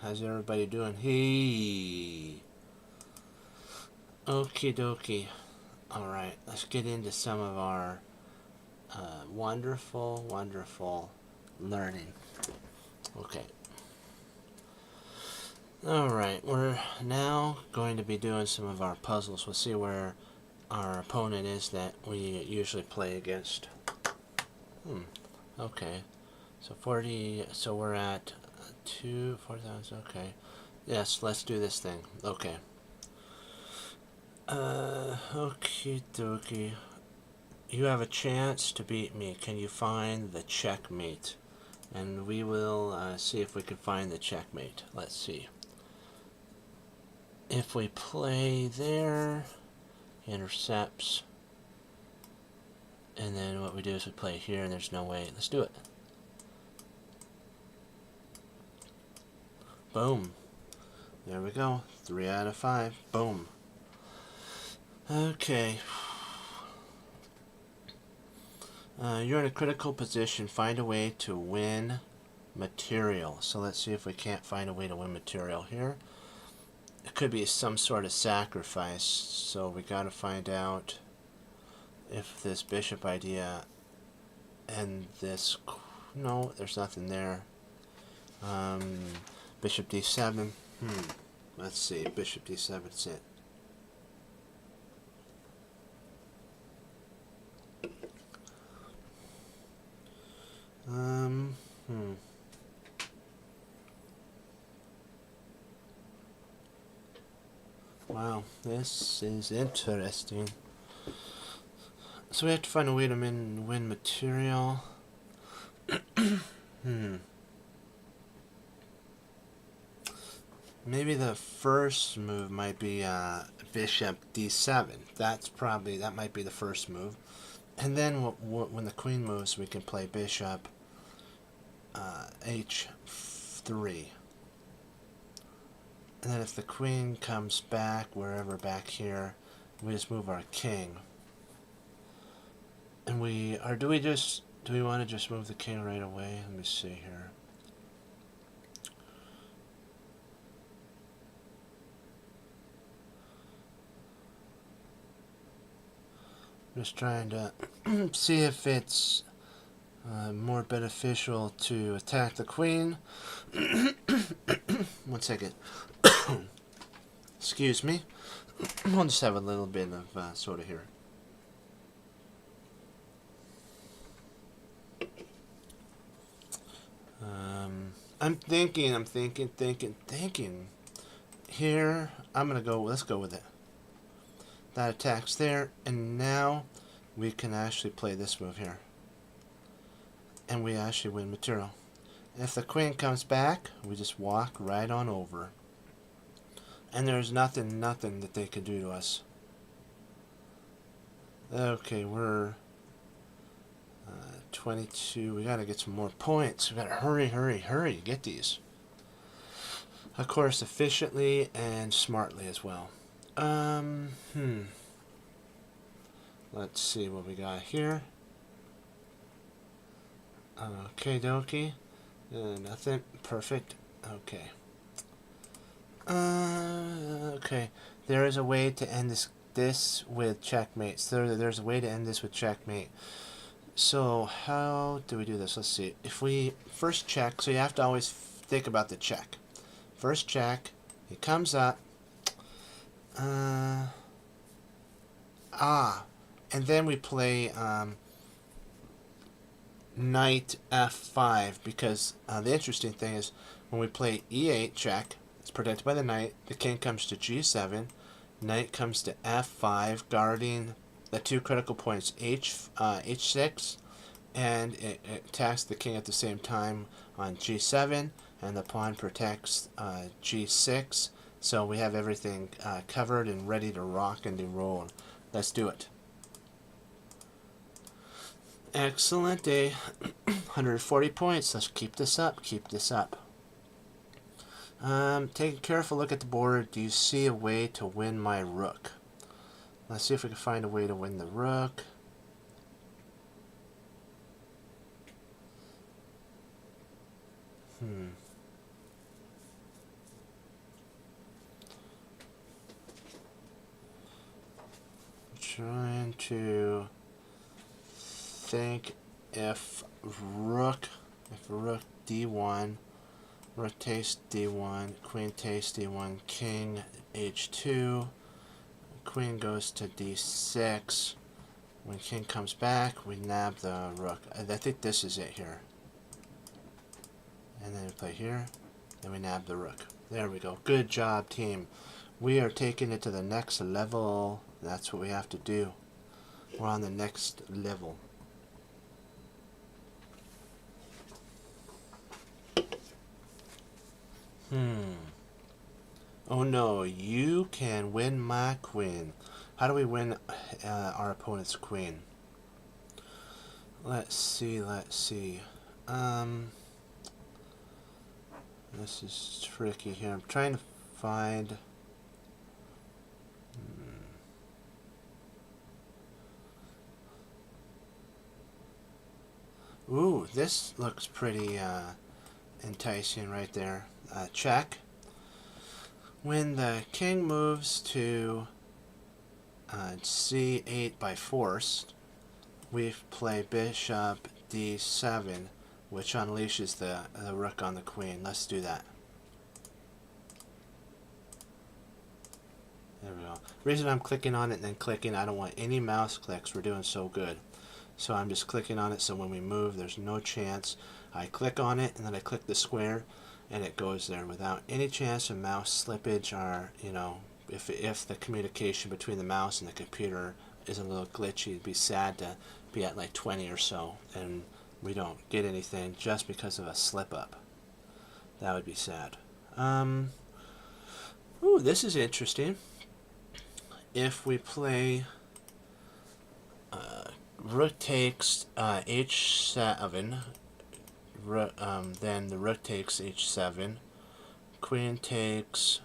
How's everybody doing? Hey. Okie dokie. Alright, let's get into some of our wonderful learning. Okay. Alright, we're now going to be doing some of our puzzles. We'll see where our opponent is that we usually play against. Okay. So 40, so we're at 4,000, okay. Yes, let's do this thing. Okay. Okie dokie. You have a chance to beat me. Can you find the checkmate? And we will see if we can find the checkmate. Let's see. If we play there, he intercepts. And then what we do is we play here, and there's no way. Let's do it. Boom. There we go. 3 out of 5. Boom. Okay. You're in a critical position. Find a way to win material. So let's see if we can't find a way to win material here. It could be some sort of sacrifice. So we got to find out if this bishop idea and this... No, there's nothing there. Bishop d7. Let's see. Bishop d7 is it. Wow, this is interesting. So we have to find a way to win material. Maybe the first move might be bishop d7. That might be the first move. And then when the queen moves, we can play bishop h3. And then if the queen comes back, wherever back here, we just move our king. And do we want to just move the king right away? Let me see here. Just trying to see if it's more beneficial to attack the queen. 1 second. Excuse me. I'll just have a little bit of soda here. I'm thinking. Here, let's go with it. That attacks there, and now we can actually play this move here. And we actually win material. If the queen comes back, we just walk right on over. And there's nothing that they can do to us. Okay, we're 22. We gotta get some more points. We gotta hurry, get these. Of course, efficiently and smartly as well. Let's see what we got here. Okay, dokie. Nothing. Perfect. Okay. Okay. There is a way to end this with checkmate. So there's a way to end this with checkmate. So how do we do this? Let's see. If we first check, so you have to always think about the check. First check. He comes up. And then we play knight f5, because the interesting thing is when we play e8 check, it's protected by the knight, the king comes to g7, knight comes to f5, guarding the 2 critical points h6, and it attacks the king at the same time on g7, and the pawn protects g6. So we have everything covered and ready to rock and to roll. Let's do it. Excellent, 140 points. Let's keep this up. Take a careful look at the board. Do you see a way to win my rook? Let's see if we can find a way to win the rook. to think if rook d1, rook takes d1, queen takes d1, king h2, queen goes to d6. When king comes back, we nab the rook. I think this is it here. And then we play here, and we nab the rook. There we go. Good job, team. We are taking it to the next level. That's what we have to do. We're on the next level. Oh no, you can win my queen. How do we win our opponent's queen? Let's see. This is tricky here. I'm trying to find... Ooh, this looks pretty enticing right there. Check. When the king moves to c8 by force, we play bishop d7, which unleashes the rook on the queen. Let's do that. There we go. The reason I'm clicking on it and then clicking, I don't want any mouse clicks. We're doing so good. So I'm just clicking on it so when we move, there's no chance. I click on it and then I click the square and it goes there without any chance of mouse slippage or, you know, if the communication between the mouse and the computer is a little glitchy, it'd be sad to be at like 20 or so and we don't get anything just because of a slip up. That would be sad. Ooh, this is interesting. If we play rook takes h7, then the rook takes h7, queen takes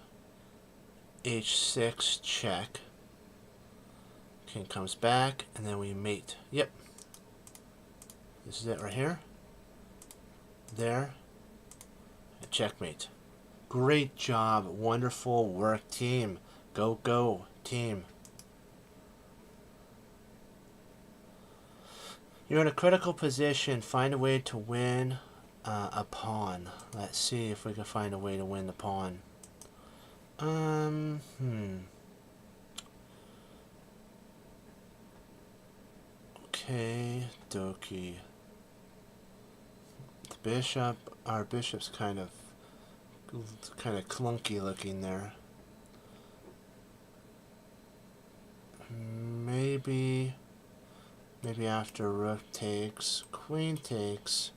h6 check, king comes back, and then we mate. Yep. This is it right here. There. And checkmate. Great job. Wonderful work, team. Go, go, team. You're in a critical position. Find a way to win a pawn. Let's see if we can find a way to win the pawn. Okay, dokie. The bishop, our bishop's kind of clunky looking there. Maybe after rook takes, queen takes.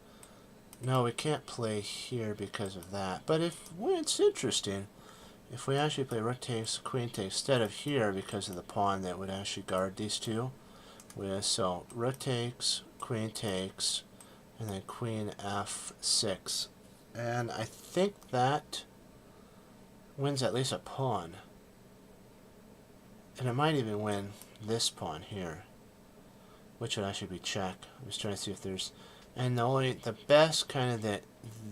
No, we can't play here because of that. But it's interesting. If we actually play rook takes, queen takes, instead of here because of the pawn that would actually guard these two. So rook takes, queen takes, and then queen f6. And I think that wins at least a pawn. And it might even win this pawn here, which would actually be check. I'm just trying to see if there's... And the best kind of that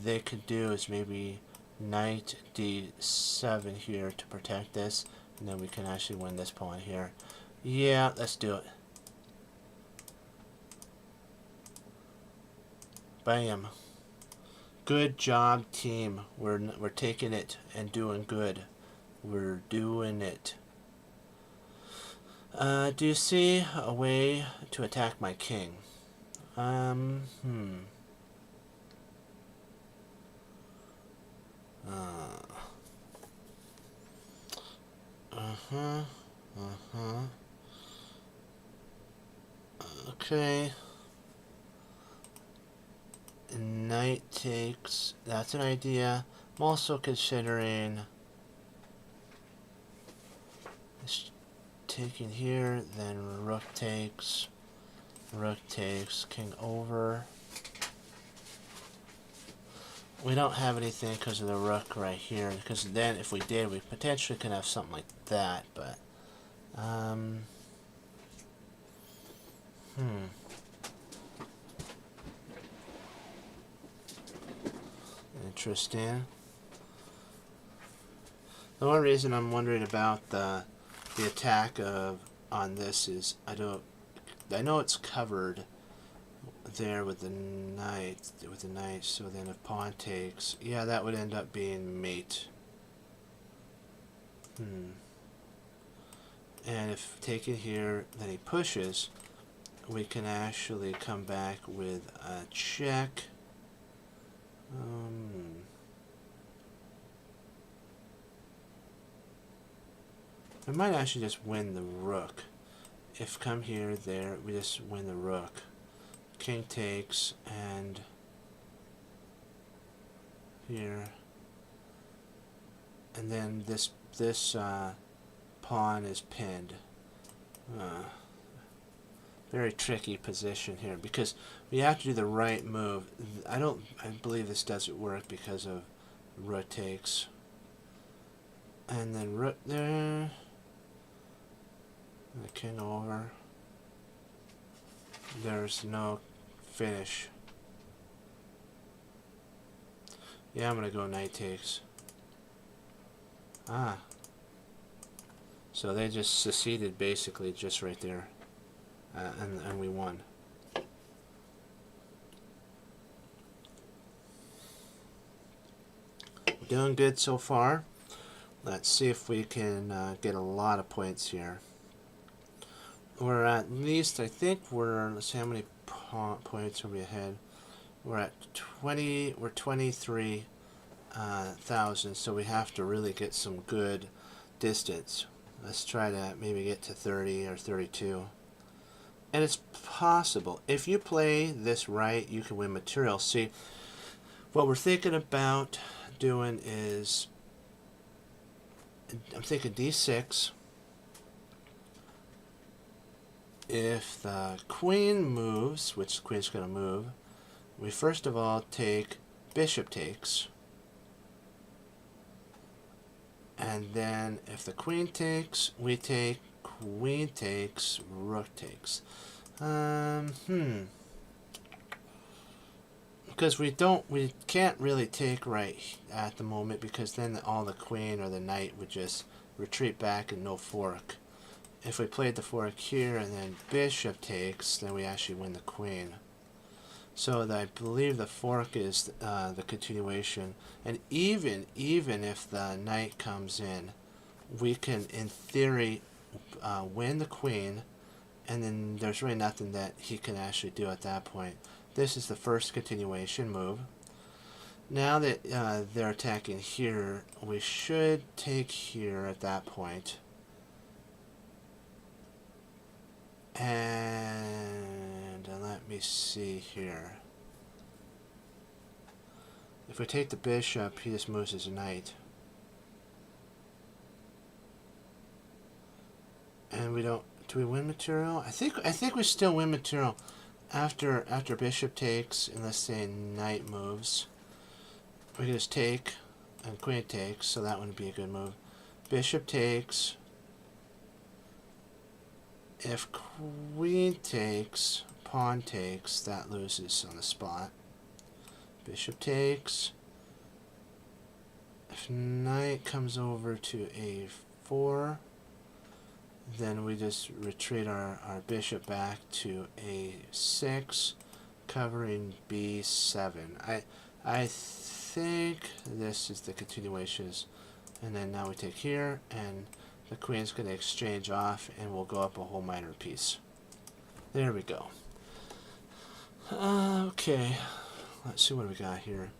they could do is maybe knight d7 here to protect this, and then we can actually win this pawn here. Yeah, let's do it. Bam. Good job, team. We're taking it and doing good. We're doing it. Do you see a way to attack my king? Okay. Knight takes. That's an idea. I'm also considering taking here, then rook takes, king over. We don't have anything because of the rook right here, because then if we did, we potentially could have something like that, but interesting. The only reason I'm wondering about the attack on this is I don't I know it's covered there with the knight, so then if pawn takes, yeah, that would end up being mate. And if taken here, then he pushes, we can actually come back with a check. I might actually just win the rook. If come here, there, we just win the rook. King takes, and here, and then this pawn is pinned. Very tricky position here because we have to do the right move. I believe this doesn't work because of rook takes, and then rook there. The king over. There's no finish. Yeah, I'm gonna go knight takes. So they just seceded basically just right there, and we won. We're doing good so far. Let's see if we can get a lot of points here. We're at least, I think let's see how many points are we ahead. We're at 20, we're 23,000, so we have to really get some good distance. Let's try to maybe get to 30 or 32. And it's possible. If you play this right, you can win material. See, what we're thinking about doing is, I'm thinking d6. If the queen moves, which the queen's going to move, we first of all take bishop takes. And then if the queen takes, we take queen takes, rook takes. Because we can't really take right at the moment, because then all the queen or the knight would just retreat back and no fork. If we played the fork here and then bishop takes, then we actually win the queen. So I believe the fork is the continuation. And even if the knight comes in, we can, in theory, win the queen, and then there's really nothing that he can actually do at that point. This is the first continuation move. Now that they're attacking here, we should take here at that point. And let me see here. If we take the bishop, he just moves his knight. And we don't. Do we win material? I think we still win material after bishop takes, and let's say knight moves. We can just take, and queen takes, so that wouldn't be a good move. Bishop takes. If queen takes, pawn takes, that loses on the spot. Bishop takes. If knight comes over to a4, then we just retreat our bishop back to a6, covering b7. I think this is the continuations, and then now we take here, and the queen's going to exchange off, and we'll go up a whole minor piece. There we go. Okay, let's see what we got here.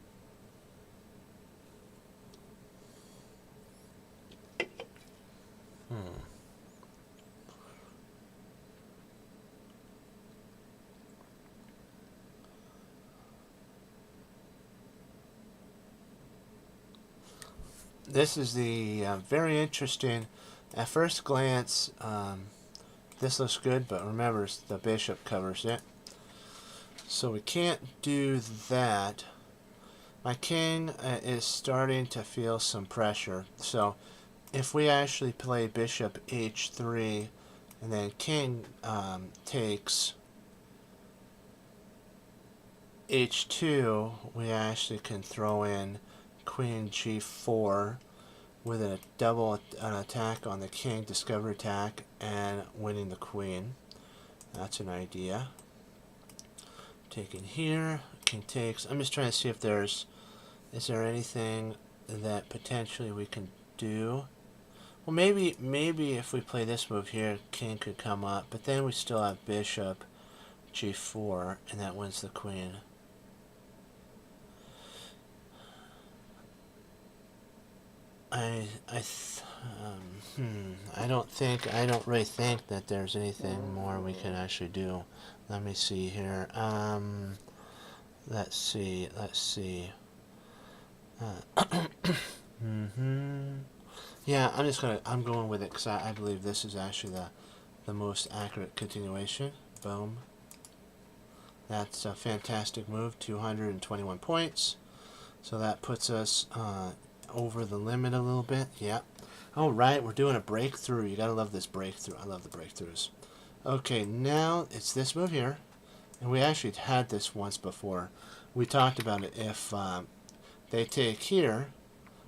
This is the very interesting. At first glance, this looks good, but remember, the bishop covers it. So we can't do that. My king is starting to feel some pressure. So if we actually play bishop h3, and then king takes h2, we actually can throw in queen g4 with a double attack on the king, discovery attack, and winning the queen. That's an idea. Taking here, king takes. I'm just trying to see if is there anything that potentially we can do. Well, maybe if we play this move here, king could come up, but then we still have bishop g4, and that wins the queen. I don't really think that there's anything more we can actually do. Let me see here. Let's see. Yeah, I'm going with it because I believe this is actually the most accurate continuation. Boom. That's a fantastic move. 221 points. So that puts us over the limit a little bit. Yeah. All right, we're doing a breakthrough. You gotta love this breakthrough. I love the breakthroughs. Okay, now it's this move here, and we actually had this once before. We talked about it. If they take here,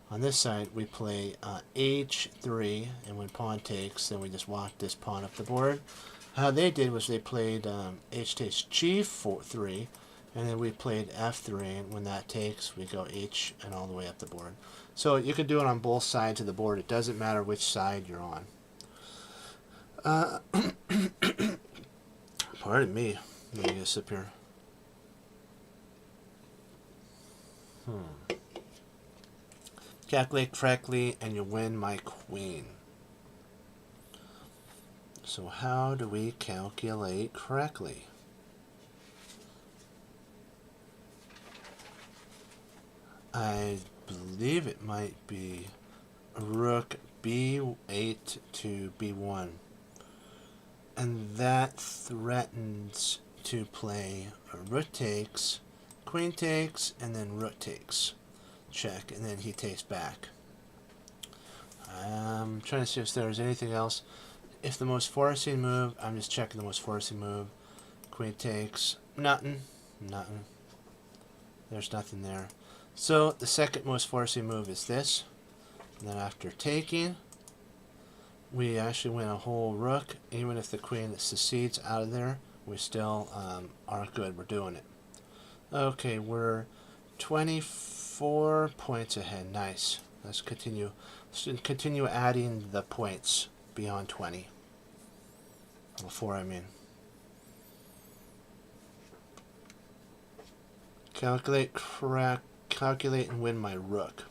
on this side, we play h3, and when pawn takes, then we just walk this pawn up the board. How they did was they played h takes g3, and then we played f3, and when that takes, we go h and all the way up the board. So you could do it on both sides of the board. It doesn't matter which side you're on. Pardon me. Let me just sip here. Calculate correctly, and you win my queen. So how do we calculate correctly? I believe it might be rook b8 to b1. And that threatens to play rook takes, queen takes, and then rook takes. Check, and then he takes back. I'm trying to see if there's anything else. If the most forcing move, I'm just checking the most forcing move. Queen takes, nothing. There's nothing there. So the second most forcing move is this. And then after taking, we actually win a whole rook. Even if the queen secedes out of there, we still are good. We're doing it. Okay, we're 24 points ahead. Nice. Let's continue. Let's continue adding the points beyond 20. Before, I mean. Calculate and win my rook.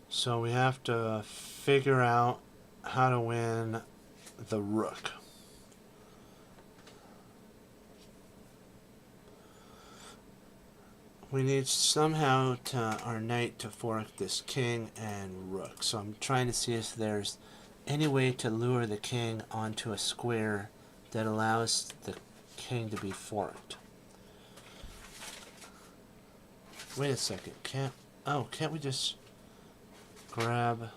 So we have to figure out how to win the rook. We need somehow our knight to fork this king and rook. So I'm trying to see if there's any way to lure the king onto a square that allows the king to be forked. Wait a second. Can't we just grab...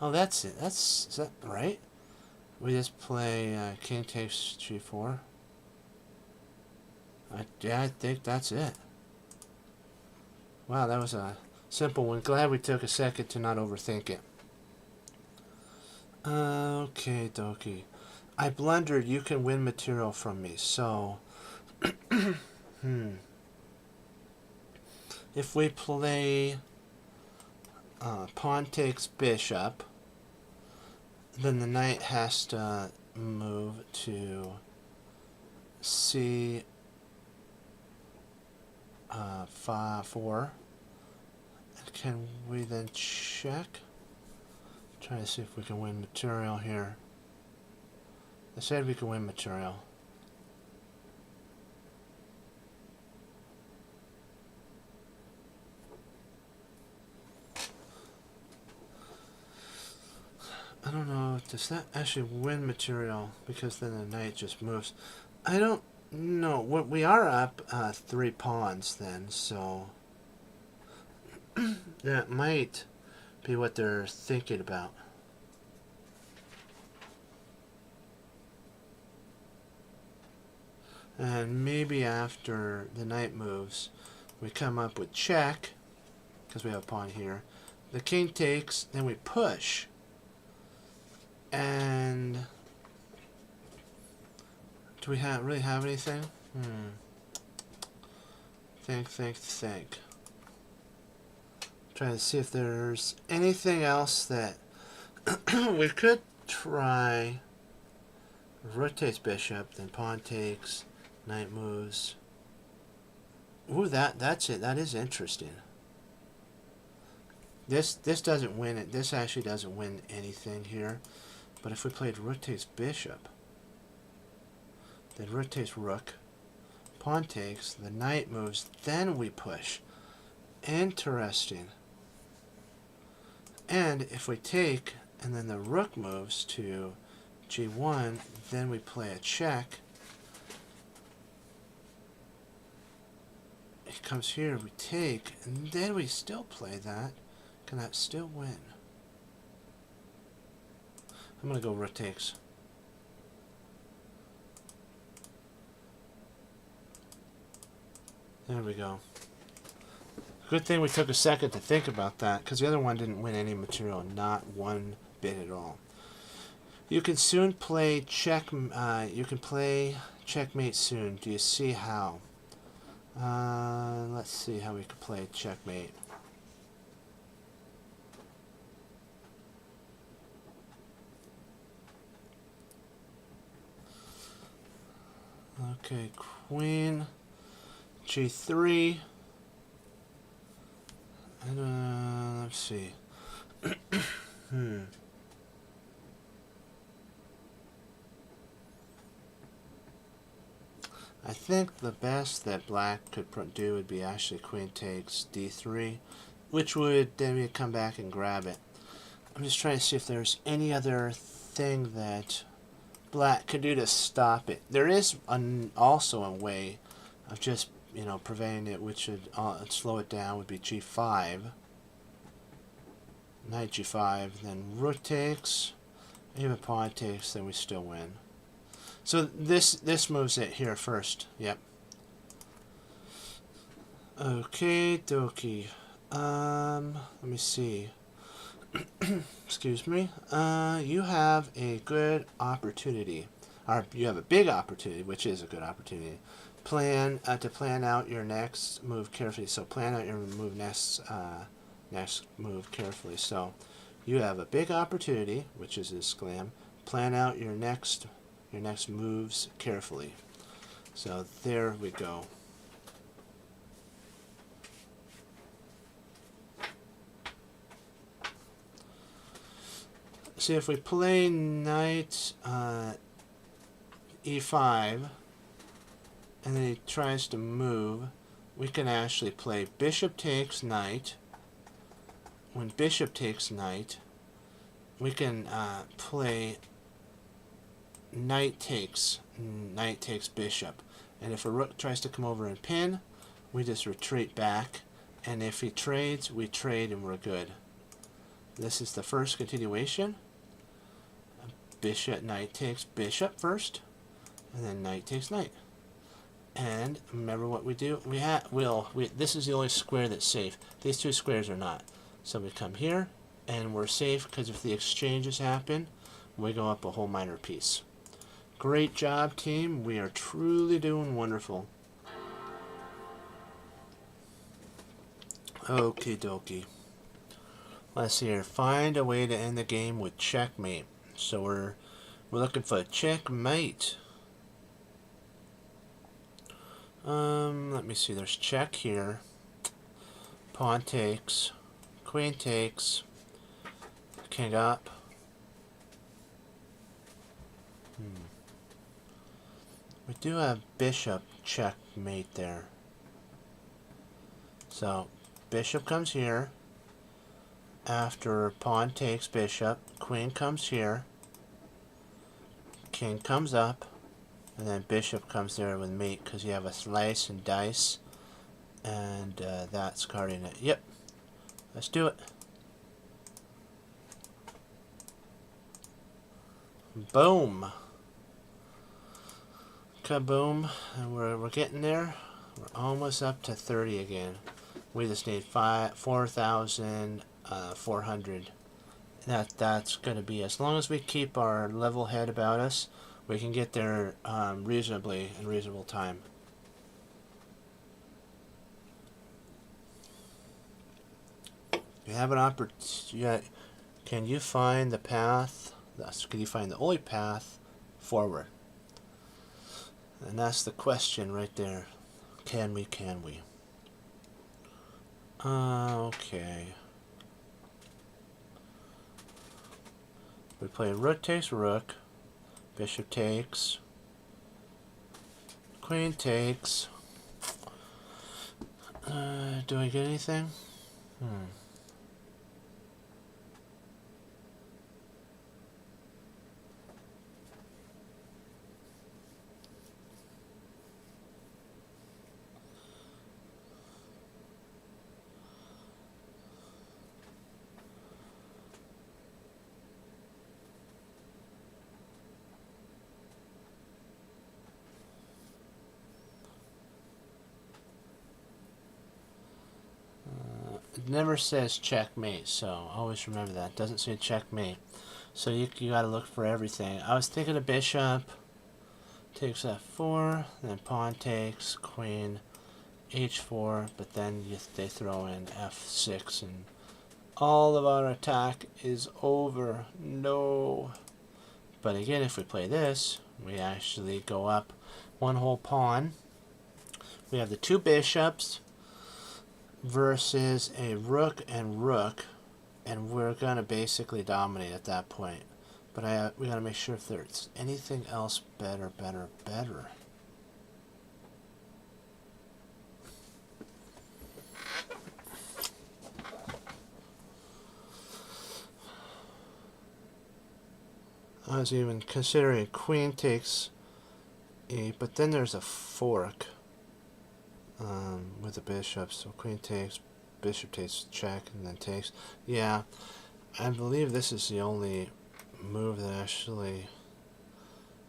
Oh, that's it. Is that right? We just play king takes g4. Yeah, I think that's it. Wow, that was a simple one. Glad we took a second to not overthink it. Okay, dokie. I blundered. You can win material from me. So, if we play pawn takes bishop, then the knight has to move to c 4. Can we then check? Trying to see if we can win material here. I said we can win material. I don't know, does that actually win material? Because then the knight just moves. I don't know. We are up 3 pawns then, so that might be what they're thinking about. And maybe after the knight moves, we come up with check, because we have a pawn here. The king takes, then we push. And Do we really have anything? Think. Trying to see if there's anything else that we could try. Rook takes bishop, then pawn takes, knight moves. Ooh, that's it. That is interesting. This doesn't win it. This actually doesn't win anything here. But if we played rook takes bishop, then rook takes rook, pawn takes, the knight moves, then we push. Interesting. And if we take, and then the rook moves to g1, then we play a check. It comes here, we take, and then we still play that. Can that still win? I'm going to go rook takes. There we go. Good thing we took a second to think about that, because the other one didn't win any material, not one bit at all. You can soon play you can play checkmate soon. Do you see how? Let's see how we could play checkmate. Okay, queen, g3, and let's see. I think the best that black could do would be actually queen takes d3, which would then we come back and grab it. I'm just trying to see if there's any other thing that black could do to stop it. There is also a way of just, preventing it, which would slow it down, would be g5. Knight g5, then rook takes, even pawn takes, then we still win. So this moves it here first. Yep. Okay, dokie. Let me see. Excuse me. You have a good opportunity, or you have a big opportunity, which is a good opportunity. To plan out your next move carefully. So plan out your next move carefully. So you have a big opportunity, which is this glam. Plan out your next moves carefully. So there we go. See, if we play knight e5, and then he tries to move, we can actually play bishop takes knight. When bishop takes knight, we can play knight takes bishop. And if a rook tries to come over and pin, we just retreat back. And if he trades, we trade and we're good. This is the first continuation. Bishop, knight takes bishop first, and then knight takes knight. And remember what we do? This is the only square that's safe. These two squares are not. So we come here, and we're safe because if the exchanges happen, we go up a whole minor piece. Great job, team. We are truly doing wonderful. Okie dokie. Let's see here. Find a way to end the game with checkmate. So we're looking for a checkmate. Let me see. There's check here. Pawn takes. Queen takes. King up. We do have bishop checkmate there. So bishop comes here. After pawn takes bishop, queen comes here, king comes up, and then bishop comes there with mate because you have a slice and dice, and that's guarding it. Yep, let's do it. Boom. Kaboom. And we're getting there. We're almost up to 30 again. We just need 4,400. That's going to be, as long as we keep our level head about us, We can get there reasonably in reasonable time. You have an opportunity. Can you find the path? Can you find the only path forward? And that's the question right there. Can we? Can we? Okay. We play rook takes rook, bishop takes, queen takes. Do I get anything? It never says checkmate, so always remember that. It doesn't say checkmate. So you gotta look for everything. I was thinking of bishop takes f4, then pawn takes, queen h4, but then they throw in f6 and all of our attack is over. No. But again, if we play this, we actually go up one whole pawn. We have the two bishops versus a rook, and we're gonna basically dominate at that point. But we gotta make sure if there's anything else better. I was even considering queen takes e, but then there's a fork with the bishop. So queen takes, bishop takes, check, and then takes. Yeah, I believe this is the only move that actually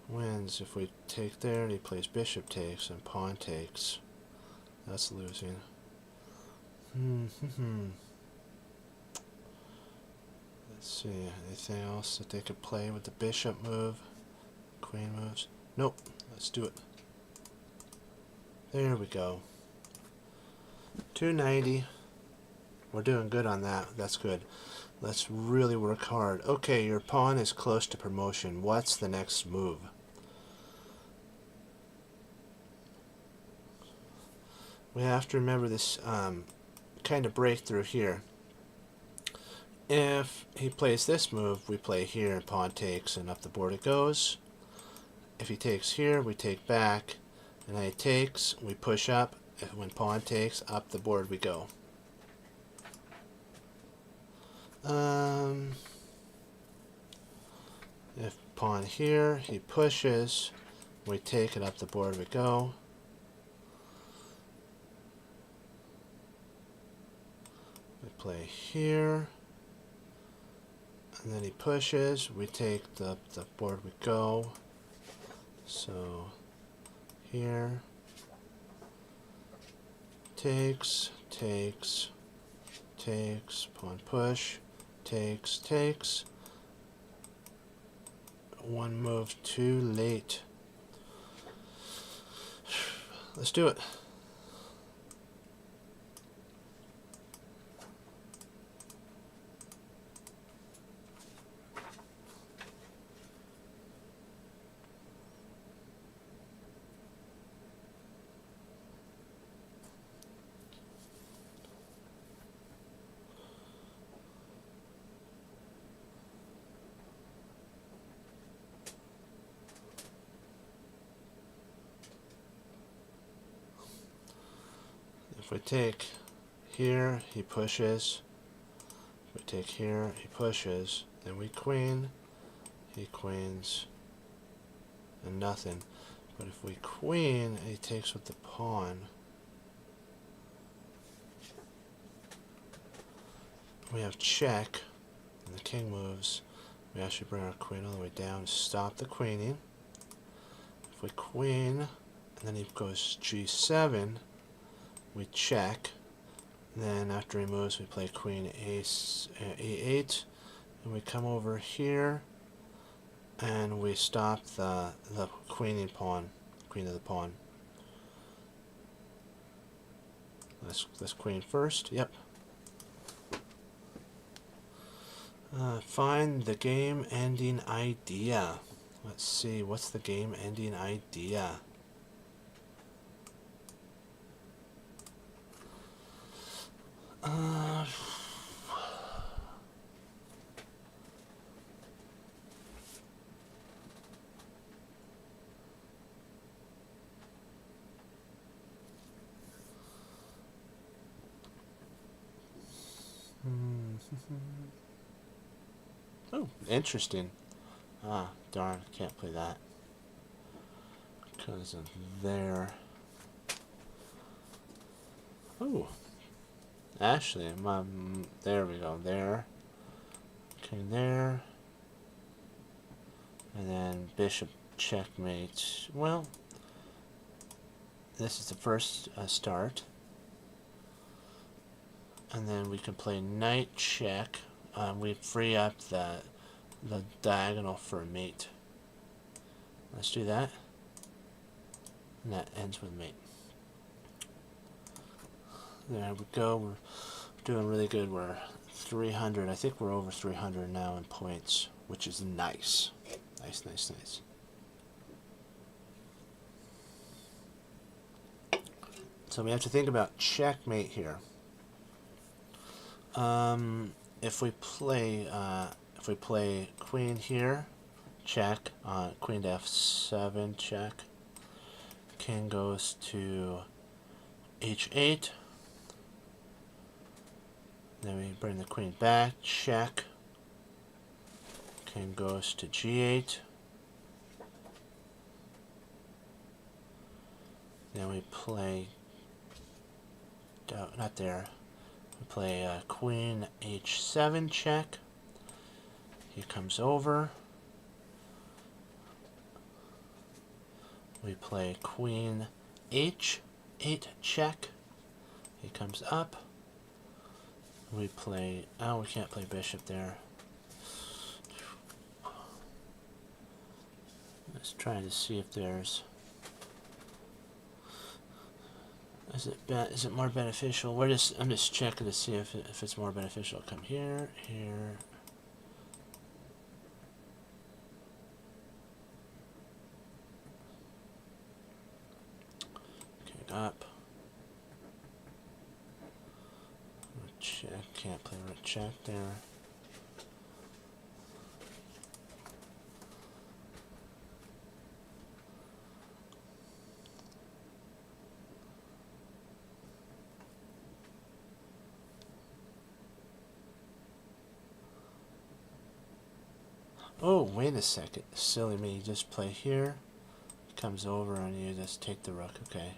wins. If we take there and he plays bishop takes and pawn takes, that's losing. Let's see, anything else that they could play with the bishop move? Queen moves? Nope, let's do it. There we go. 290. We're doing good on that. That's good. Let's really work hard. Okay, your pawn is close to promotion. What's the next move? We have to remember this kind of breakthrough here. If he plays this move, we play here and pawn takes and up the board it goes. If he takes here, we take back, and then he takes, we push up. When pawn takes, up the board we go. If pawn here, he pushes, we take it, up the board we go. We play here, and then he pushes, we take the board we go. So here, takes, pawn push, takes. One move too late. Let's do it. If we take here, he pushes. If we take here, he pushes. Then we queen, he queens, and nothing. But if we queen, he takes with the pawn. We have check, and the king moves. We actually bring our queen all the way down, stop the queening. If we queen, and then he goes g7, we check. And then after he moves, we play queen e8, and we come over here, And we stop the queen of the pawn. This queen first. Yep. Find the game ending idea. Let's see, what's the game ending idea? Oh, interesting. Ah, darn, can't play that. Because of there. Oh, actually, there we go, there. Okay, there. And then bishop checkmate. Well, this is the first start. And then we can play knight check. We free up the diagonal for a mate. Let's do that. And that ends with mate. There we go. We're doing really good. We're 300. I think we're over 300 now in points, which is nice. Nice, nice, nice. So we have to think about checkmate here. If we play queen here, check, queen to f7, check. King goes to h8. Then we bring the queen back, check. King goes to g8. Then we play, not there. We play queen h7 check. He comes over. We play queen h8 check. He comes up. We play, oh, we can't play bishop there. Let's try to see if there's, is it more beneficial? I'm just checking to see if it's more beneficial. Come here, here. Okay, up. Check. Can't play rook check there. Oh, wait a second. Silly me. You just play here. Comes over and you just take the rook. Okay.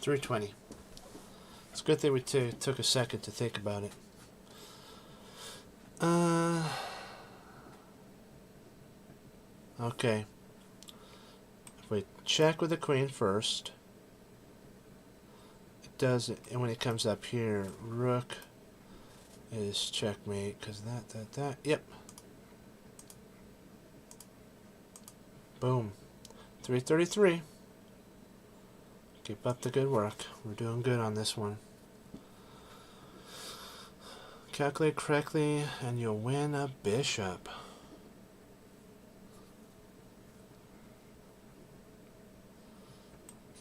320. It's a good thing we took a second to think about it. Okay. If we check with the queen first, it does it, and when it comes up here, rook is checkmate, because that. Yep. Boom. 333. Keep up the good work. We're doing good on this one. Calculate correctly, and you'll win a bishop.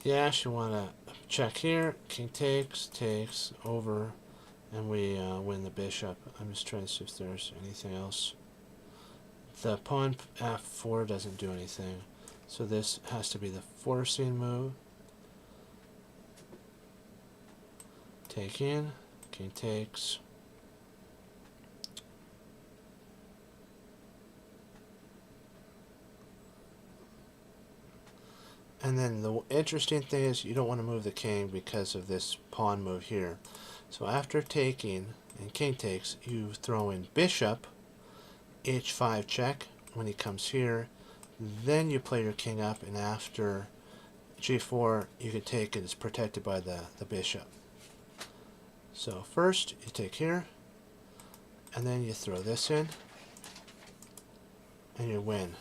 Yes, you want to check here. King takes over, and we win the bishop. I'm just trying to see if there's anything else. The pawn f4 doesn't do anything, so this has to be the forcing move. Take in, king takes. And then the interesting thing is you don't want to move the king because of this pawn move here. So after taking and king takes, you throw in bishop, h5 check when he comes here. Then you play your king up, and after g4 you can take it. It's protected by the bishop. So first you take here, and then you throw this in. and you win.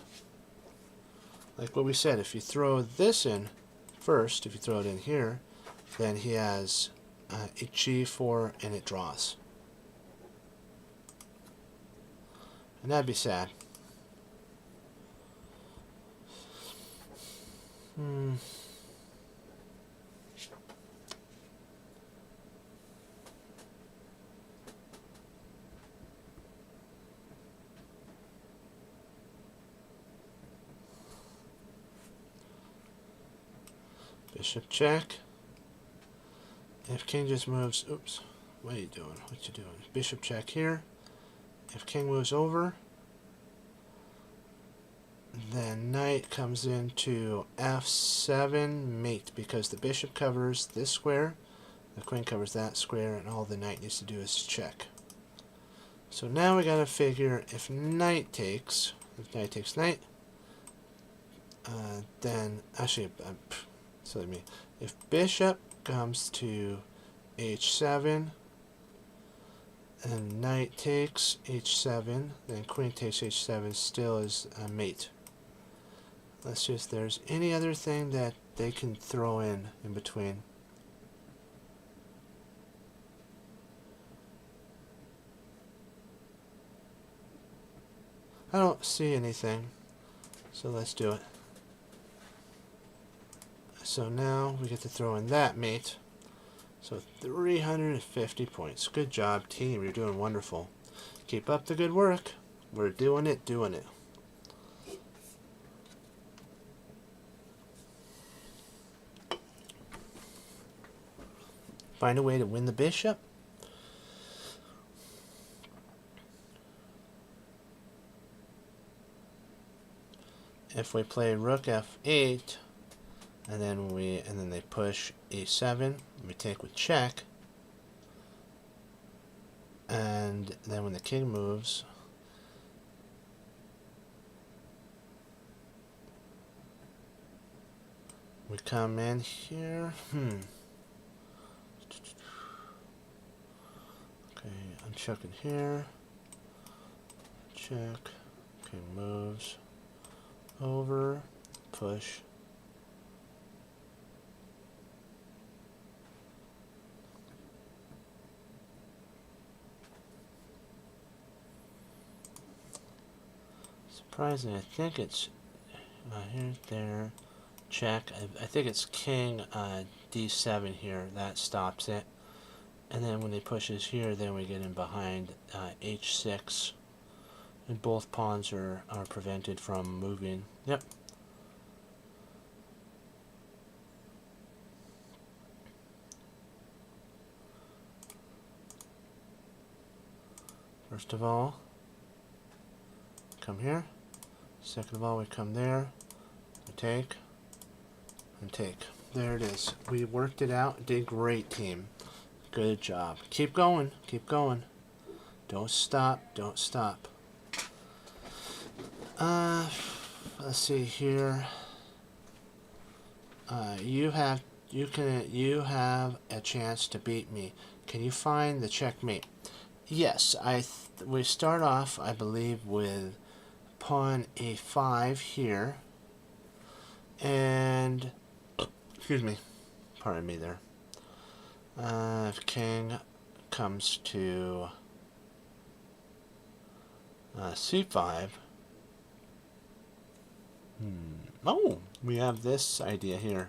Like what we said, if you throw this in first, if you throw it in here, then he has a g4 and it draws. And that'd be sad. Bishop check. If king just moves, oops, what are you doing? What you doing? Bishop check here. If king moves over, then knight comes into f7 mate, because the bishop covers this square, the queen covers that square, and all the knight needs to do is check. So now we gotta figure if knight takes knight, then actually, silly me. If bishop comes to h7 and knight takes h7, then queen takes h7, still is a mate. Let's see if there's any other thing that they can throw in between. I don't see anything, so let's do it. So now we get to throw in that mate. So 350 points. Good job, team. You're doing wonderful. Keep up the good work. We're doing it. Find a way to win the bishop. If we play rook f8, and then they push e7, we take with check, and then when the king moves, we come in here. Okay, I'm checking here. Check. King moves over, push. Surprising, I think it's here, there, check. I think it's king d7 here. That stops it. And then when he pushes here, then we get in behind h6. And both pawns are prevented from moving. Yep. First of all, come here. Second of all, we come there. We take. And take. There it is. We worked it out. Did great, team. Good job. Keep going. Keep going. Don't stop. Don't stop. Let's see here. You have a chance to beat me. Can you find the checkmate? Yes, we start off, I believe, with pawn a5 here, and excuse me, pardon me there. If king comes to c5. Oh, we have this idea here.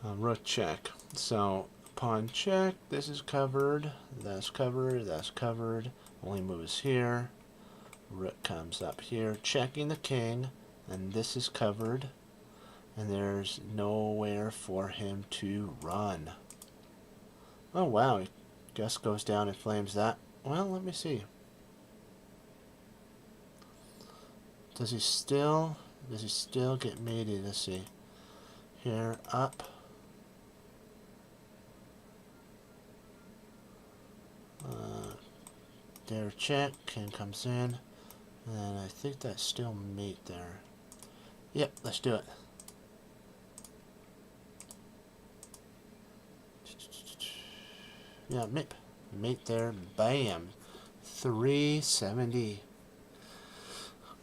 Rook check. So pawn check. This is covered. That's covered. That's covered. Only moves here. Rook comes up here, checking the king, and this is covered. And there's nowhere for him to run. Oh wow, he just goes down in flames. That. Well, let me see. Does he still get mated? Let's see. Here, up. There, check. King comes in. And I think that's still mate there. Yep, let's do it. Yeah, mate there. Bam. 370.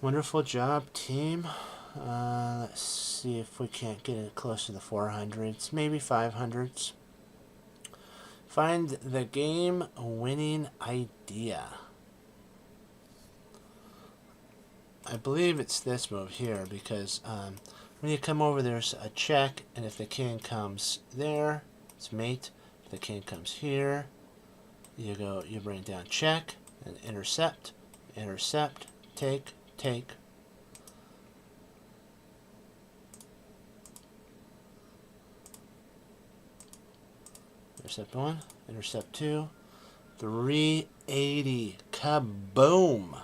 Wonderful job, team. Let's see if we can't get it close to the 400s, maybe 500s. Find the game winning idea. I believe it's this move here because when you come over, there's a check, and if the king comes there, it's mate. If the king comes here, you bring down check and intercept, intercept, take, take. Intercept 1, intercept 2, 380, kaboom!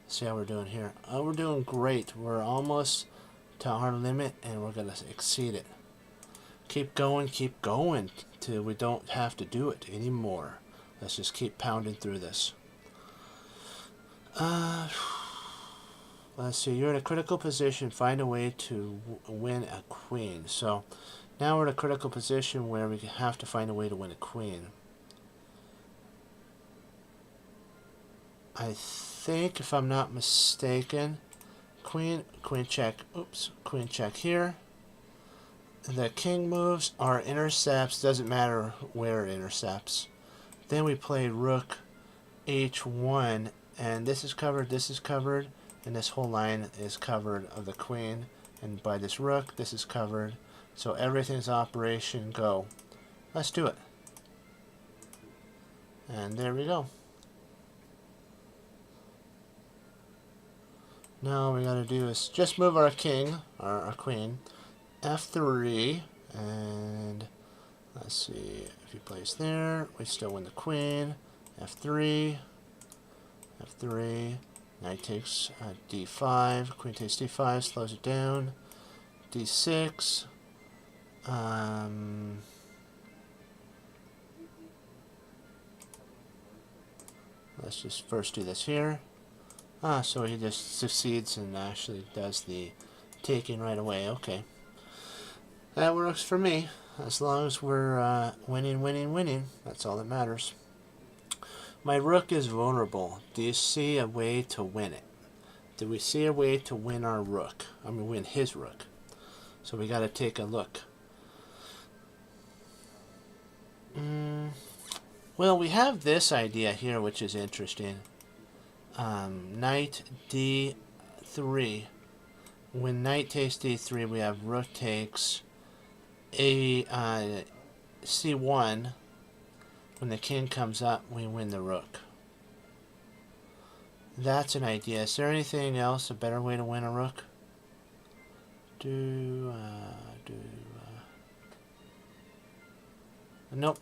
See how we're doing here. Oh, we're doing great. We're almost to our limit, and we're going to exceed it. Keep going till we don't have to do it anymore. Let's just keep pounding through this. Let's see. You're in a critical position. Find a way to win a queen. So now we're in a critical position where we have to find a way to win a queen. I think, if I'm not mistaken, queen check. Oops, queen check here. The king moves or intercepts. Doesn't matter where it intercepts. Then we play rook h1, and this is covered, and this whole line is covered of the queen, and by this rook, this is covered. So everything's operation go. Let's do it. And there we go. Now all we gotta do is just move our king, or our queen, f3, and let's see, if he plays there, we still win the queen, f3, f3, knight takes d5, queen takes d5, slows it down, d6, let's just first do this here. So he just succeeds and actually does the taking right away. Okay. That works for me. As long as we're winning, that's all that matters. My rook is vulnerable. Do you see a way to win it? Do we see a way to win our rook? I mean, win his rook. So we got to take a look. Well, we have this idea here, which is interesting. Knight d3. When knight takes d3, we have rook takes a c1. When the king comes up, we win the rook. That's an idea. Is there anything else, a better way to win a rook? Nope.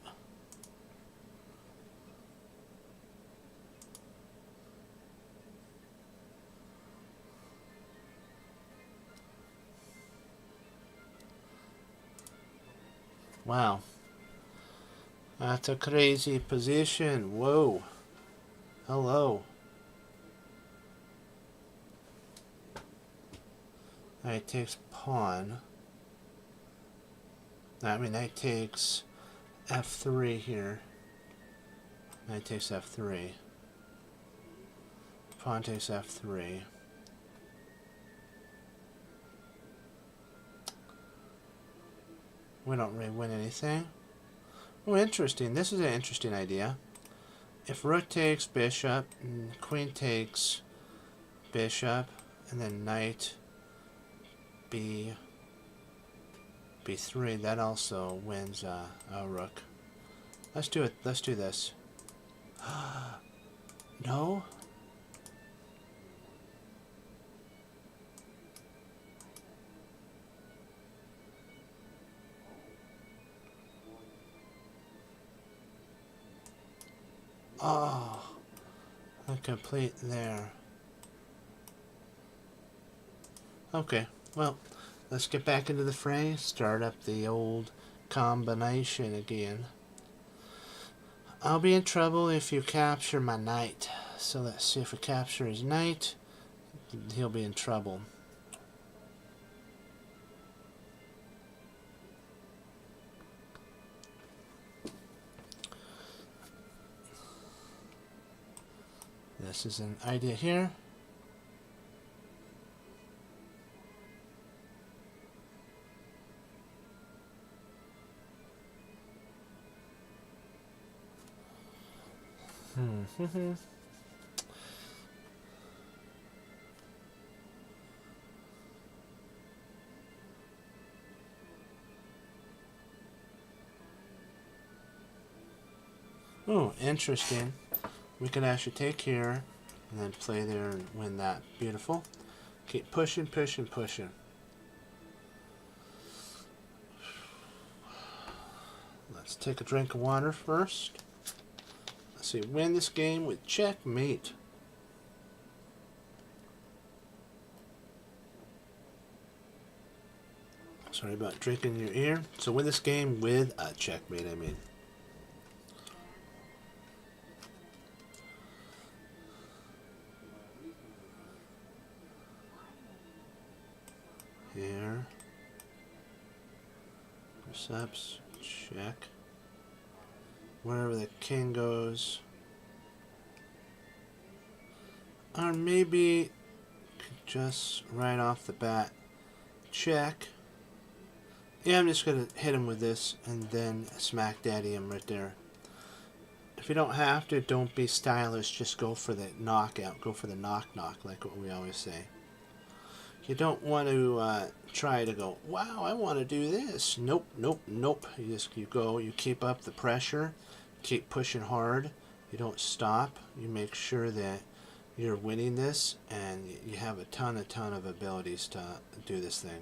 Wow. That's a crazy position. Whoa. Hello. Knight takes pawn. I mean, knight takes f3 here. Knight takes f3. Pawn takes f3. We don't really win anything. Oh, interesting. This is an interesting idea. If rook takes bishop, and queen takes bishop, and then knight b3, that also wins a rook. Let's do it. Let's do this. No? Oh, a complete there. Okay, well, let's get back into the fray, start up the old combination again. I'll be in trouble if you capture my knight. So let's see, if we capture his knight, he'll be in trouble. This is an idea here. Oh, interesting. We could actually take here and then play there and win that. Beautiful. Keep pushing, pushing, pushing. Let's take a drink of water first. Let's see, win this game with checkmate. Sorry about drinking your ear. So win this game with a checkmate, I mean. Here. Percepts. Check. Wherever the king goes. Or maybe just right off the bat. Check. Yeah, I'm just going to hit him with this and then smack daddy him right there. If you don't have to, don't be stylish. Just go for the knockout. Go for the knock-knock, like what we always say. You don't want to try to go, wow, I want to do this. Nope, nope, nope. You go, you keep up the pressure. Keep pushing hard. You don't stop. You make sure that you're winning this and you have a ton of abilities to do this thing.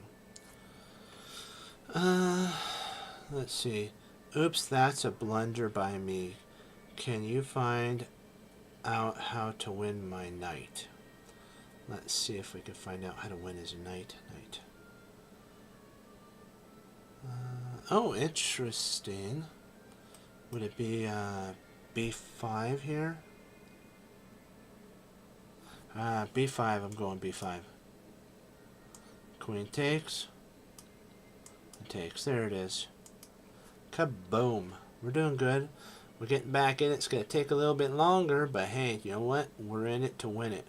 Let's see. Oops, that's a blunder by me. Can you find out how to win my knight? Let's see if we can find out how to win his knight. Oh, interesting. Would it be b5 here? b5, I'm going b5. Queen takes. Takes. There it is. Kaboom. We're doing good. We're getting back in it. It's going to take a little bit longer, but hey, you know what? We're in it to win it.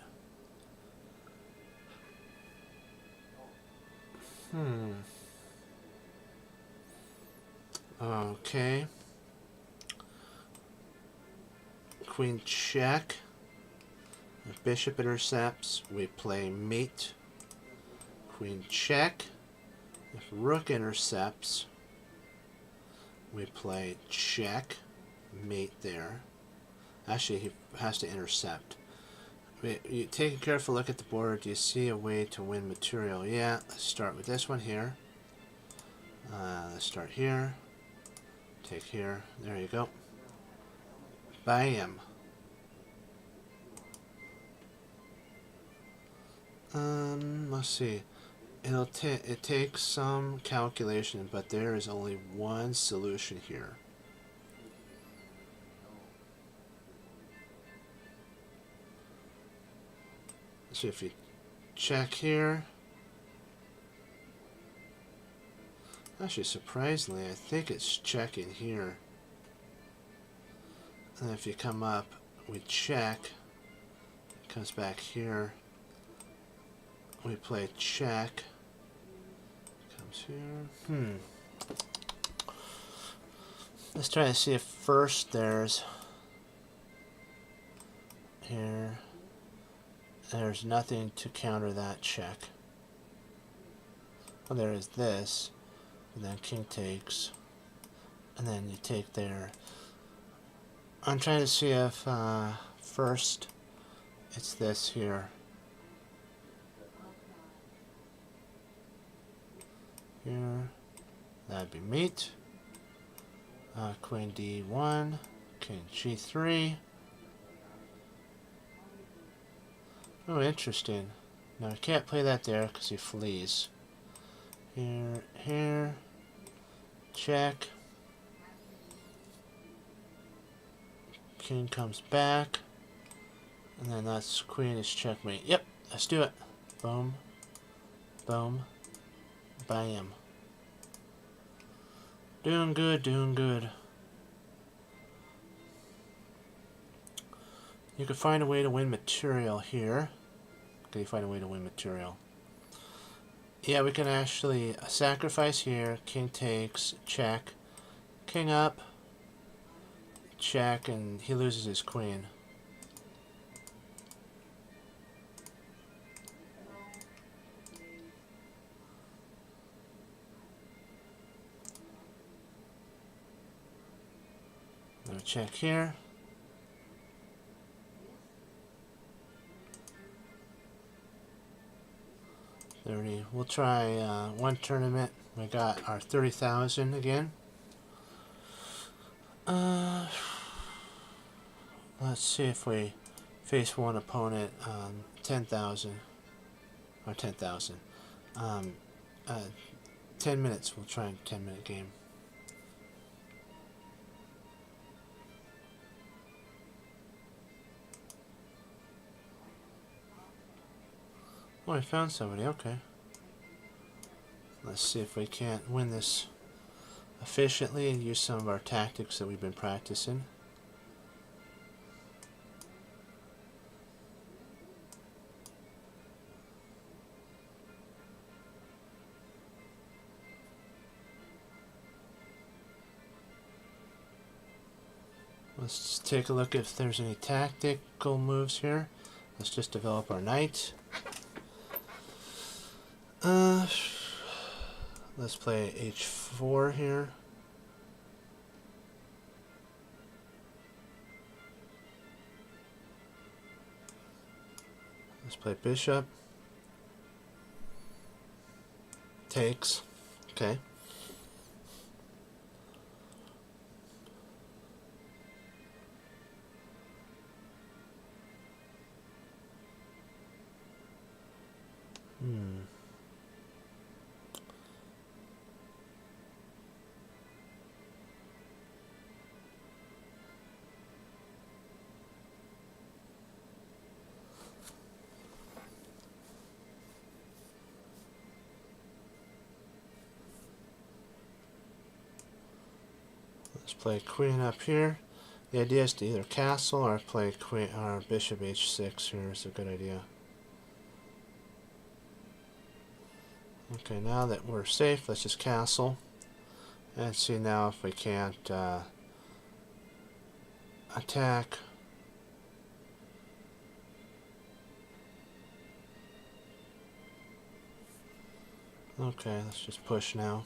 Okay. Queen check. If bishop intercepts, we play mate. Queen check. If rook intercepts, we play check, mate there. Actually, he has to intercept. You take a careful look at the board. Do you see a way to win material? Yeah, let's start with this one here. Let's start here. Take here. There you go. Bam. Let's see. It takes some calculation, but there is only one solution here. So if you check here, actually surprisingly, I think it's checking here. And if you come up, we check, it comes back here. We play check. Comes here. Let's try to see if first there's here. There's nothing to counter that check. Well, there is this, and then king takes, and then you take there. I'm trying to see if first it's this here. Here, that'd be mate. Queen d1, king g3. Oh, interesting. Now I can't play that there because he flees. Here, check. King comes back, and then that's queen is checkmate. Yep, let's do it. Boom, boom. Bam. Doing good, doing good. You can find a way to win material here. Can you find a way to win material? Yeah, we can actually sacrifice here. King takes, check. King up. check, and he loses his queen. Another check here. 30. We'll try one tournament. We got our 30,000 again. Let's see if we face one opponent 10,000 or 10,000. 10 minutes. We'll try a 10-minute game. Oh, I found somebody. Okay. Let's see if we can't win this efficiently and use some of our tactics that we've been practicing. Let's take a look if there's any tactical moves here. Let's just develop our knight. Let's play h4 here. Let's play bishop. Takes. Okay. Let's play queen up here. The idea is to either castle or play queen or bishop h6 here is a good idea. Okay, now that we're safe, let's just castle and see now if we can't attack. Okay, let's just push now.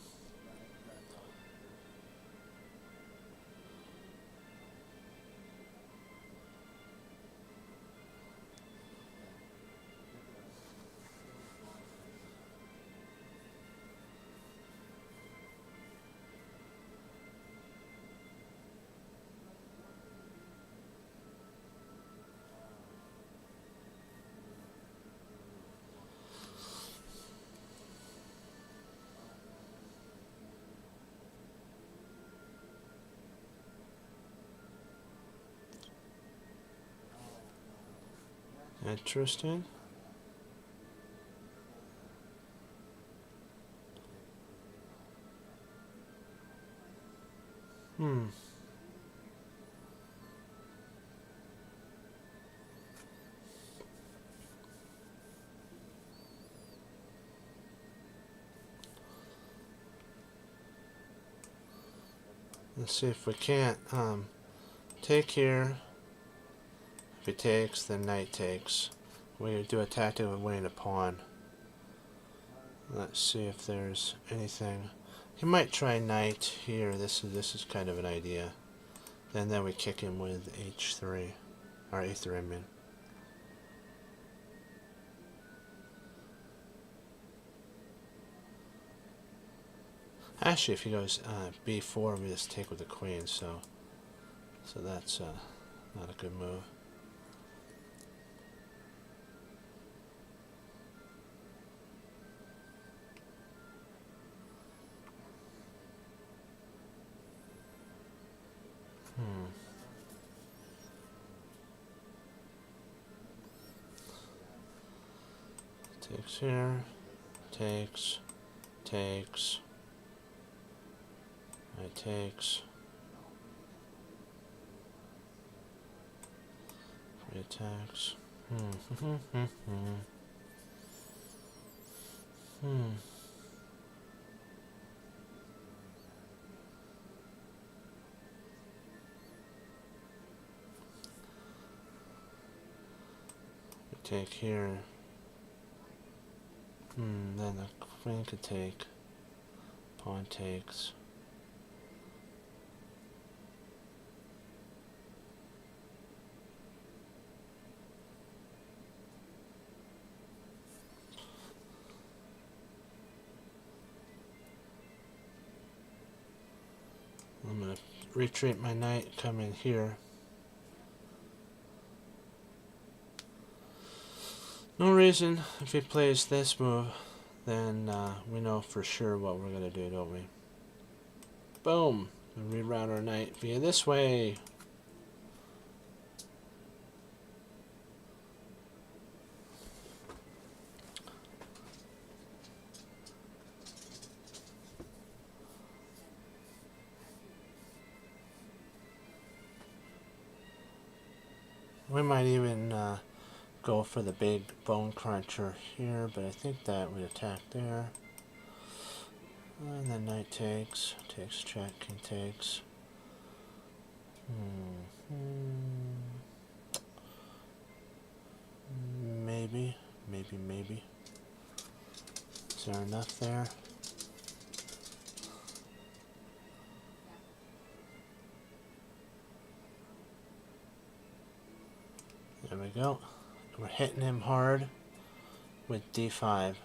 Interesting. Let's see if we can't take here. If he takes, then knight takes. We do a tactic of winning a pawn. Let's see if there's anything. He might try knight here. This is kind of an idea. And then we kick him with h3 or a3. I mean. Actually, if he goes b4, we just take with the queen. So that's not a good move. Takes here, takes, takes, it takes, free attacks. take here. Then the queen could take. Pawn takes. I'm going to retreat my knight, come in here. No reason, if he plays this move, then we know for sure what we're going to do, don't we? Boom! We reroute our knight via this way. We might even go for the big bone cruncher here, but I think that we attack there. And then knight takes check, king takes. Maybe. Is there enough there? There we go. We're hitting him hard with d5.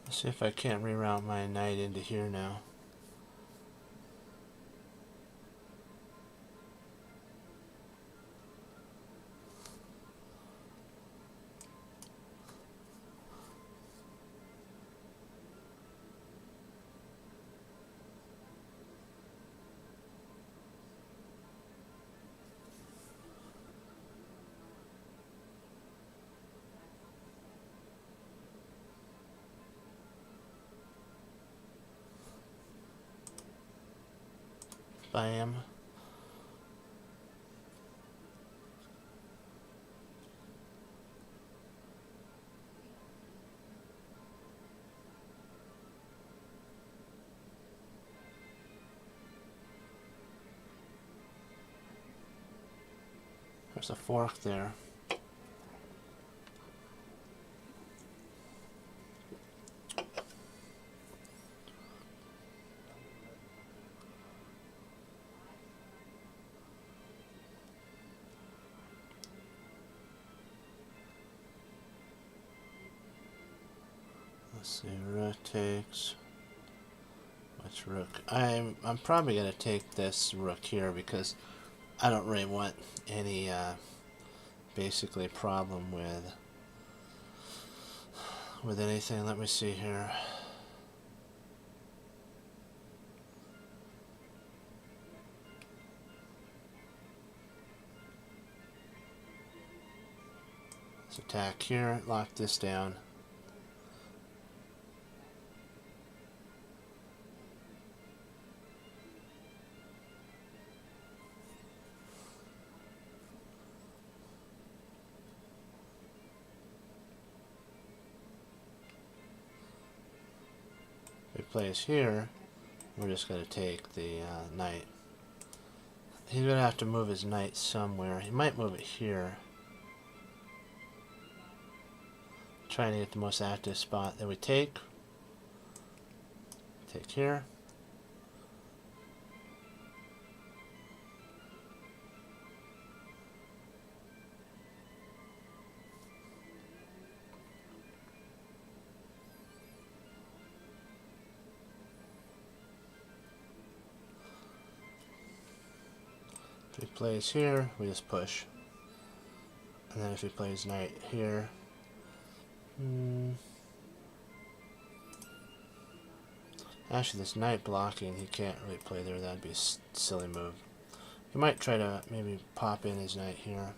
Let's see if I can't reroute my knight into here now. Bam. There's a fork there. Let's see, rook takes. Which rook? I'm probably gonna take this rook here because I don't really want any basically problem with anything. Let me see here. Let's attack here, lock this down. If he plays here, we're just going to take the knight. He's going to have to move his knight somewhere. He might move it here. Trying to get the most active spot. Then we take here. plays here, we just push. And then if he plays knight here, actually this knight blocking, he can't really play there. That'd be a silly move. He might try to maybe pop in his knight here.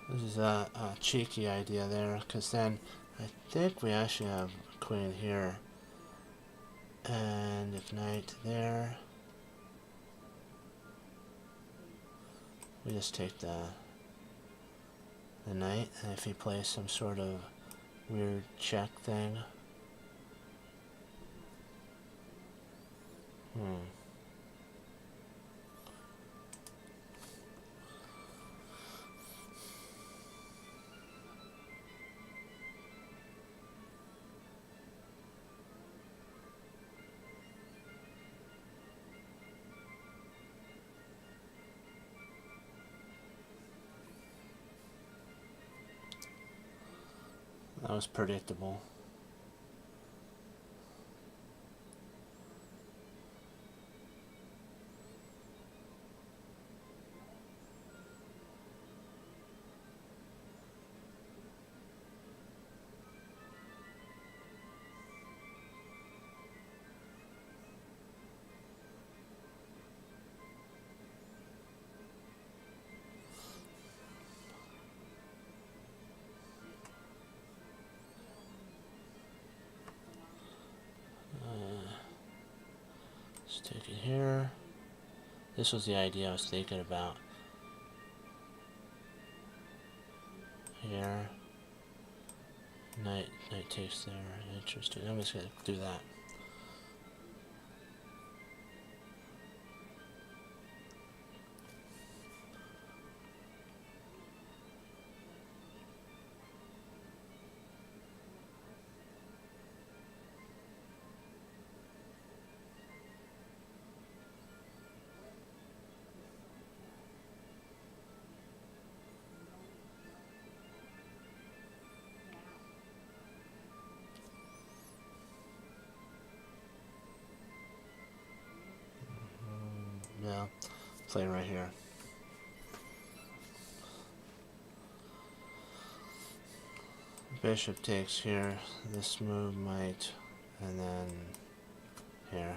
This is a cheeky idea there, because then I think we actually have queen here. And if knight there, we just take the knight, and if he plays some sort of weird check thing, that was predictable. Let's take it here. This was the idea I was thinking about. Here. Knight takes there. Interesting. I'm just going to do that. Yeah, play right here. Bishop takes here. This move might, and then here.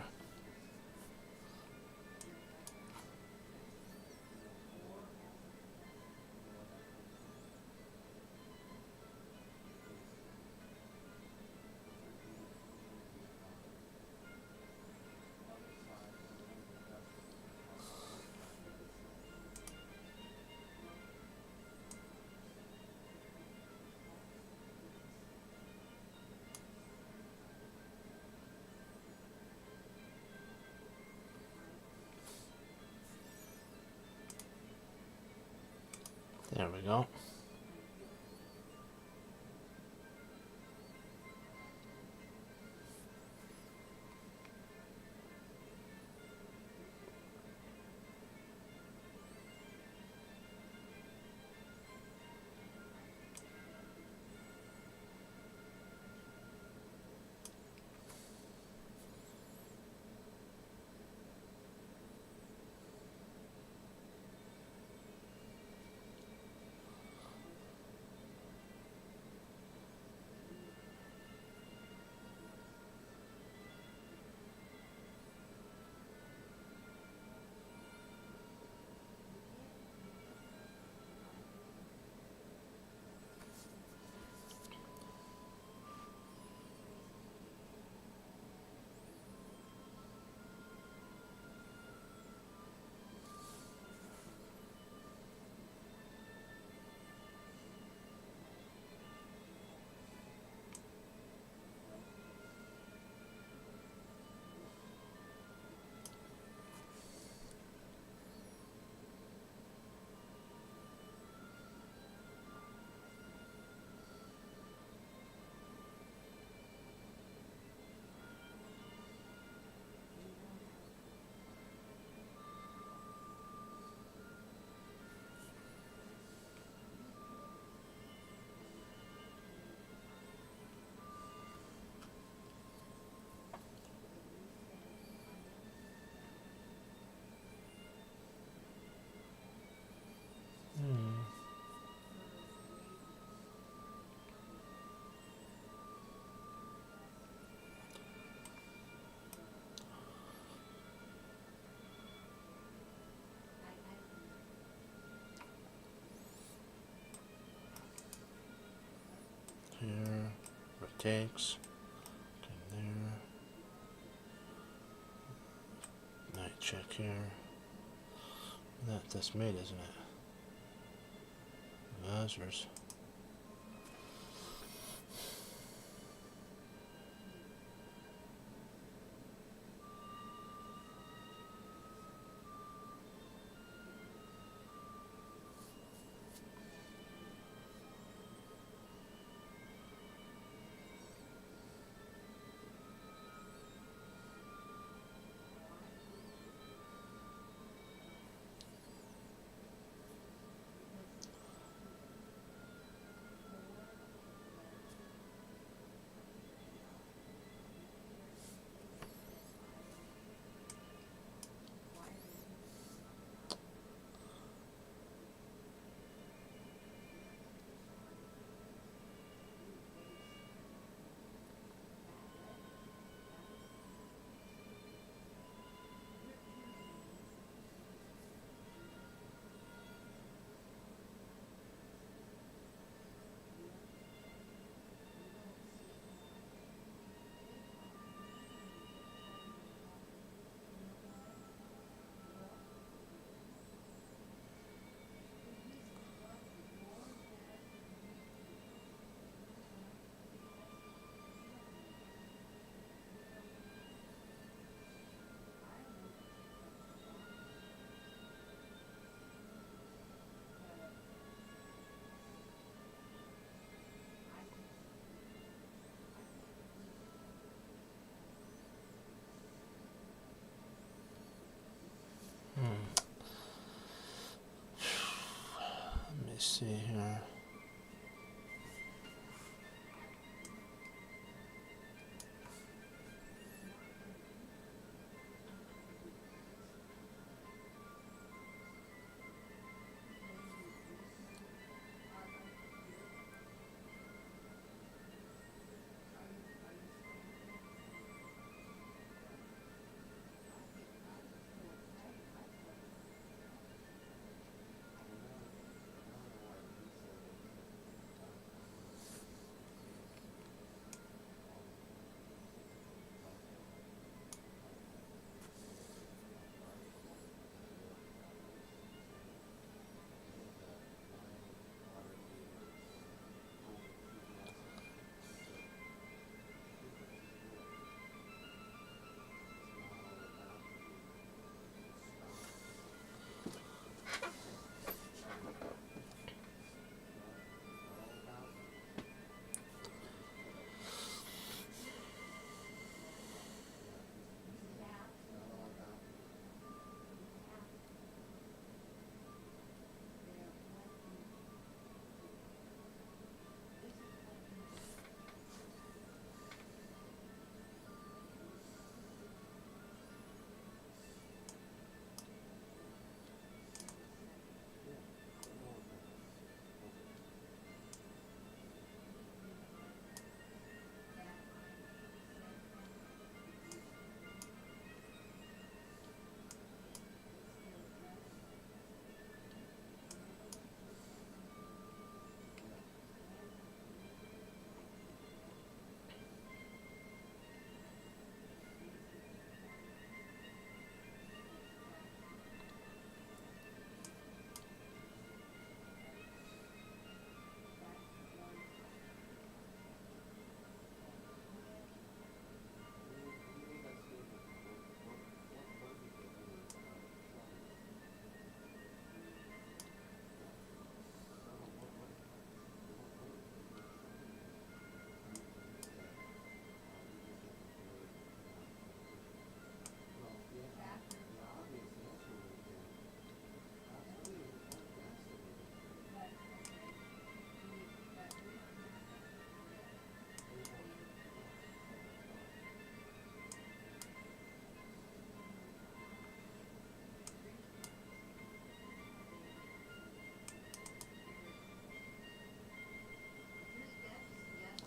There we go. takes. Okay, there. Knight check here. That's mate, isn't it? Lazarus. Let me see here.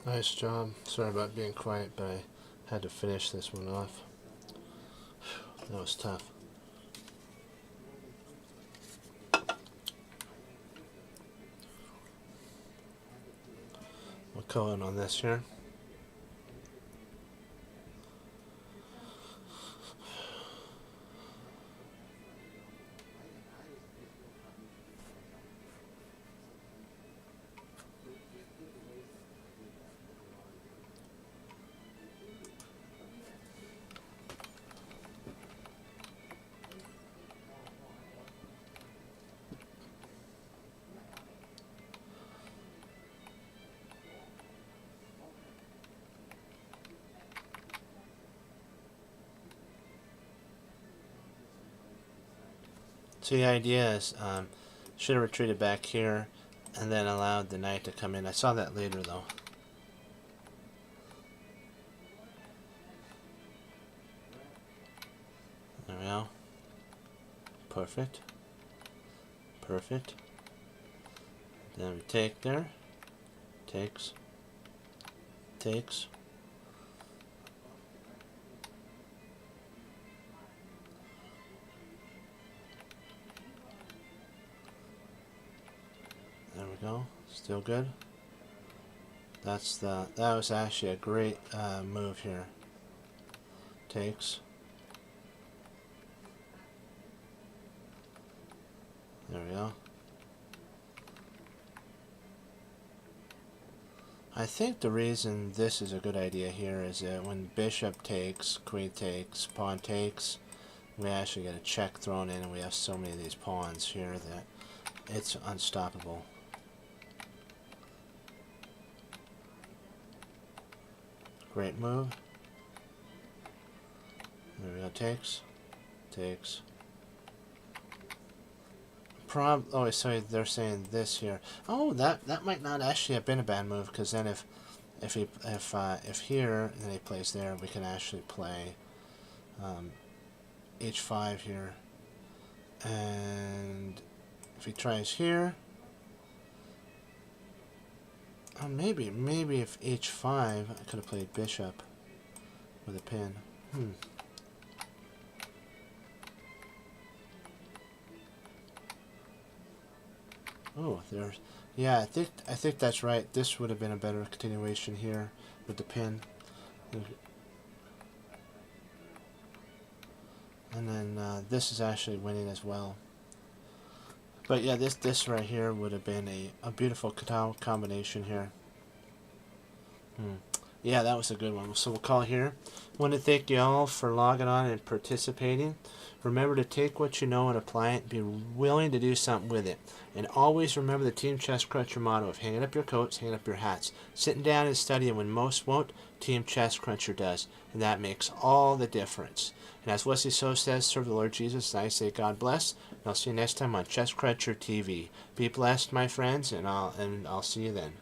Nice job. Sorry about being quiet, but I had to finish this one off. That was tough. We'll call it on this here. So the idea is, should have retreated back here and then allowed the knight to come in. I saw that later though. There we go. Perfect. Perfect. Then we take there. Takes. Takes. There we go. Still good. That was actually a great move here. Takes. There we go. I think the reason this is a good idea here is that when bishop takes, queen takes, pawn takes, we actually get a check thrown in, and we have so many of these pawns here that it's unstoppable. Great move. There we go. Takes. Takes. Oh, so they're saying this here. Oh, that might not actually have been a bad move, because then if here and then he plays there, we can actually play h5 here, and if he tries here, oh, maybe if h5, I could have played bishop with a pin. Oh, there's, yeah, I think that's right. This would have been a better continuation here with the pin. And then this is actually winning as well. But yeah, this right here would have been a beautiful combination here. Yeah, that was a good one. So we'll call it here. I want to thank you all for logging on and participating. Remember to take what you know and apply it. Be willing to do something with it. And always remember the Team Chess Cruncher motto of hanging up your coats, hanging up your hats. Sitting down and studying when most won't, Team Chess Cruncher does. And that makes all the difference. And as Wesley So says, serve the Lord Jesus, and I say God bless. And I'll see you next time on Chess Cruncher TV. Be blessed, my friends, and I'll see you then.